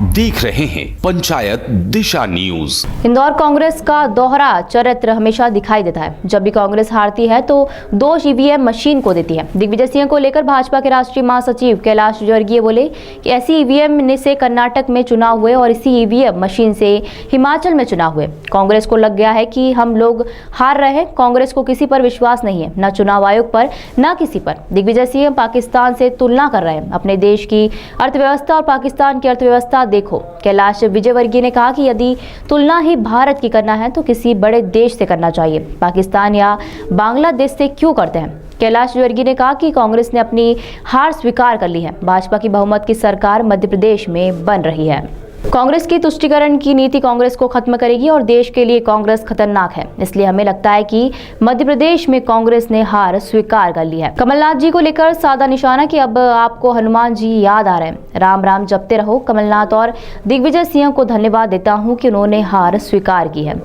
देख रहे हैं पंचायत दिशा न्यूज। इंदौर कांग्रेस का दोहरा चरित्र हमेशा दिखाई देता है। जब भी कांग्रेस हारती है तो दोष ईवीएम मशीन को देती है। दिग्विजय सिंह को लेकर भाजपा के राष्ट्रीय महासचिव कैलाश विजयवर्गीय बोले कि ऐसी ईवीएम से कर्नाटक में चुनाव हुए और इसी ईवीएम मशीन से हिमाचल में चुनाव हुए। कांग्रेस को लग गया है कि हम लोग हार रहे हैं। कांग्रेस को किसी पर विश्वास नहीं है, न चुनाव आयोग पर न किसी पर। दिग्विजय सिंह पाकिस्तान से तुलना कर रहे हैं। अपने देश की अर्थव्यवस्था और पाकिस्तान की अर्थव्यवस्था देखो। कैलाश विजयवर्गीय ने कहा कि यदि तुलना ही भारत की करना है तो किसी बड़े देश से करना चाहिए, पाकिस्तान या बांग्लादेश से क्यों करते हैं। कैलाश विजयवर्गीय ने कहा कि कांग्रेस ने अपनी हार स्वीकार कर ली है। भाजपा की बहुमत की सरकार मध्य प्रदेश में बन रही है। कांग्रेस की तुष्टीकरण की नीति कांग्रेस को खत्म करेगी और देश के लिए कांग्रेस खतरनाक है। इसलिए हमें लगता है कि मध्य प्रदेश में कांग्रेस ने हार स्वीकार कर ली है। कमलनाथ जी को लेकर साधा निशाना कि अब आपको हनुमान जी याद आ रहे हैं। राम राम जपते रहो। कमलनाथ और दिग्विजय सिंह को धन्यवाद देता हूं कि उन्होंने हार स्वीकार की है।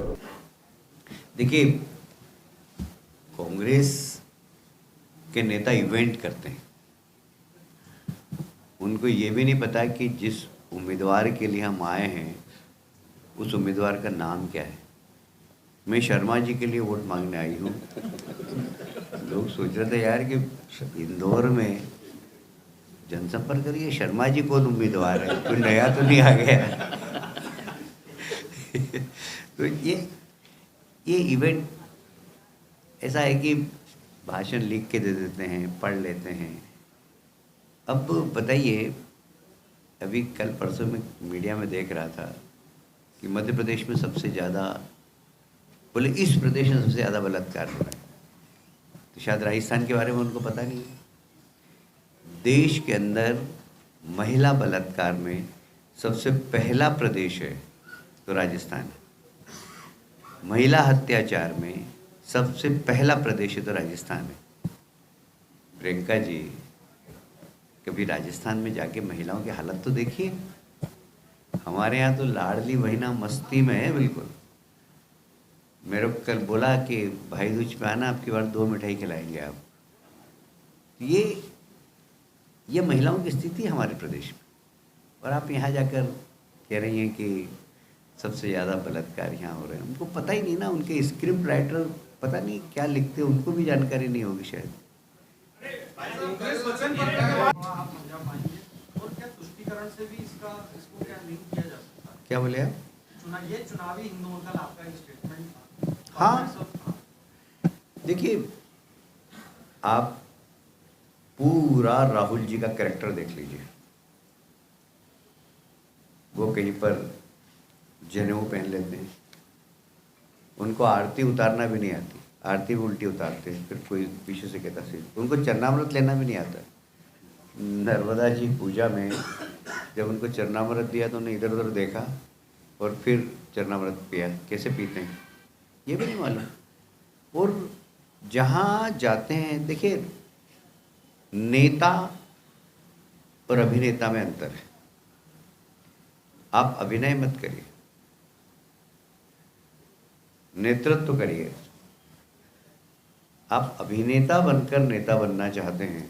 देखिए, कांग्रेस के नेता इवेंट करते हैं, उनको ये भी नहीं पता कि जिस उम्मीदवार के लिए हम आए हैं उस उम्मीदवार का नाम क्या है। मैं शर्मा जी के लिए वोट मांगने आई हूँ। लोग सोच रहे थे यार कि इंदौर में जनसंपर्क करिए, शर्मा जी कौन उम्मीदवार है, कोई नया तो नहीं आ गया। तो ये इवेंट ऐसा है कि भाषण लिख के दे देते हैं, पढ़ लेते हैं। अब बताइए, अभी कल परसों में मीडिया में देख रहा था कि मध्य प्रदेश में सबसे ज़्यादा, बोले इस प्रदेश में सबसे ज़्यादा बलात्कार हो रहा है, तो शायद राजस्थान के बारे में उनको पता नहीं है। देश के अंदर महिला बलात्कार में सबसे पहला प्रदेश है तो राजस्थान है। महिला अत्याचार में सबसे पहला प्रदेश है तो राजस्थान है। प्रियंका जी, कभी राजस्थान में जाके महिलाओं की हालत तो देखिए। हमारे यहाँ तो लाडली बहना मस्ती में है बिल्कुल। मेरे को कल बोला कि भाई दूज पे आना, आपकी बार 2 मिठाई खिलाएंगे आप। ये महिलाओं की स्थिति है हमारे प्रदेश में, और आप यहाँ जाकर कह रही हैं कि सबसे ज़्यादा बलात्कार यहाँ हो रहे हैं। उनको पता ही नहीं ना, उनके स्क्रिप्ट राइटर पता नहीं क्या लिखते, उनको भी जानकारी नहीं होगी शायद। क्या बोले आप? ये चुनावी इंदौर का आपका स्टेटमेंट। हाँ, देखिए, आप पूरा राहुल जी का कैरेक्टर देख लीजिए। वो कहीं पर जनेऊ पहन लेते हैं, उनको आरती उतारना भी नहीं आती, आरती भी उल्टी उतारते हैं, फिर कोई पीछे से कहता है। उनको चरणामृत लेना भी नहीं आता। नर्मदा जी पूजा में जब उनको चरणामृत दिया तो उन्हें इधर उधर देखा और फिर चरणामृत पिया। कैसे पीते हैं ये भी नहीं मालूम। और जहाँ जाते हैं, देखिए, नेता और अभिनेता में अंतर है। आप अभिनय मत करिए, नेतृत्व करिए। आप अभिनेता बनकर नेता बनना चाहते हैं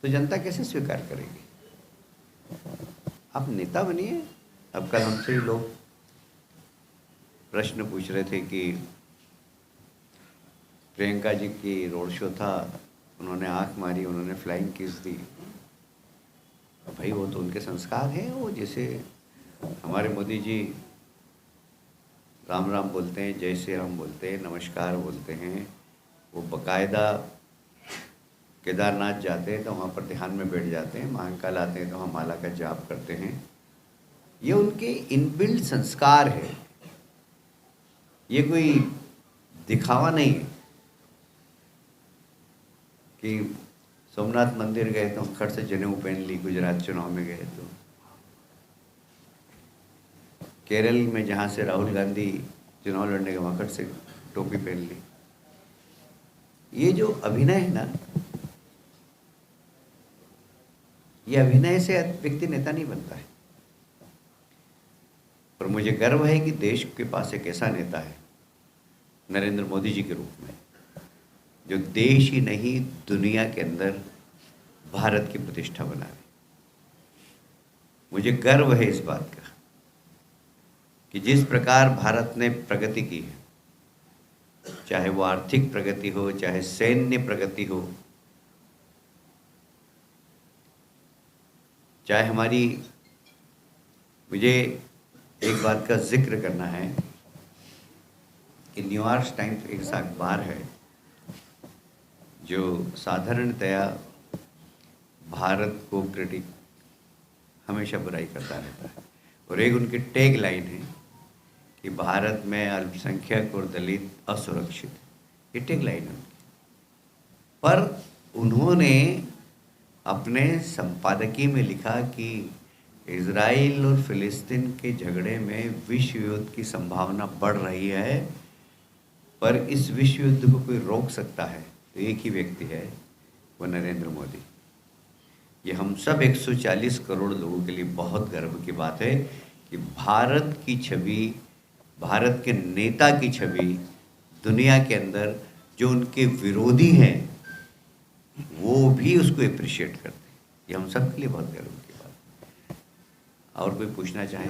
तो जनता कैसे स्वीकार करेगी। आप नेता बनिए। अब कल हमसे ही लोग प्रश्न पूछ रहे थे कि प्रियंका जी की रोड शो था, उन्होंने आंख मारी, उन्होंने फ्लाइंग किस दी। भाई वो तो उनके संस्कार हैं। वो जैसे हमारे मोदी जी राम राम बोलते हैं, जय श्री राम बोलते हैं, नमस्कार बोलते हैं। वो बाकायदा केदारनाथ जाते हैं तो वहाँ पर ध्यान में बैठ जाते हैं, महाकाल आते हैं तो वहाँ माला का जाप करते हैं। ये उनके इनबिल्ट संस्कार है, ये कोई दिखावा नहीं है कि सोमनाथ मंदिर गए तो खड़ से जनेऊ पहन ली, गुजरात चुनाव में गए तो, केरल में जहाँ से राहुल गांधी चुनाव लड़ने के वहाँ खड़ से टोपी पहन ली। ये जो अभिनय है ना, ये अभिनय से व्यक्ति नेता नहीं बनता है। और मुझे गर्व है कि देश के पास एक ऐसा नेता है नरेंद्र मोदी जी के रूप में, जो देश ही नहीं दुनिया के अंदर भारत की प्रतिष्ठा बनाए। मुझे गर्व है इस बात का कि जिस प्रकार भारत ने प्रगति की है, चाहे वो आर्थिक प्रगति हो, चाहे सैन्य प्रगति हो, चाहे हमारी, मुझे एक बात का जिक्र करना है कि न्यूयॉर्क टाइम्स एक ऐसा अखबार है जो साधारणतया भारत को क्रिटिक हमेशा बुराई करता रहता है, और एक उनकी टैग लाइन है कि भारत में अल्पसंख्यक और दलित असुरक्षित, ये टैग लाइन है उनकी। पर उन्होंने अपने संपादकीय में लिखा कि इजराइल और फिलिस्तीन के झगड़े में विश्व युद्ध की संभावना बढ़ रही है, पर इस विश्व युद्ध को कोई रोक सकता है तो एक ही व्यक्ति है, वो नरेंद्र मोदी। ये हम सब 140 करोड़ लोगों के लिए बहुत गर्व की बात है कि भारत की छवि, भारत के नेता की छवि दुनिया के अंदर जो उनके विरोधी हैं वो भी उसको अप्रिशिएट करते हैं। ये हम सब के लिए बहुत गर्व की बात है। और कोई पूछना चाहें?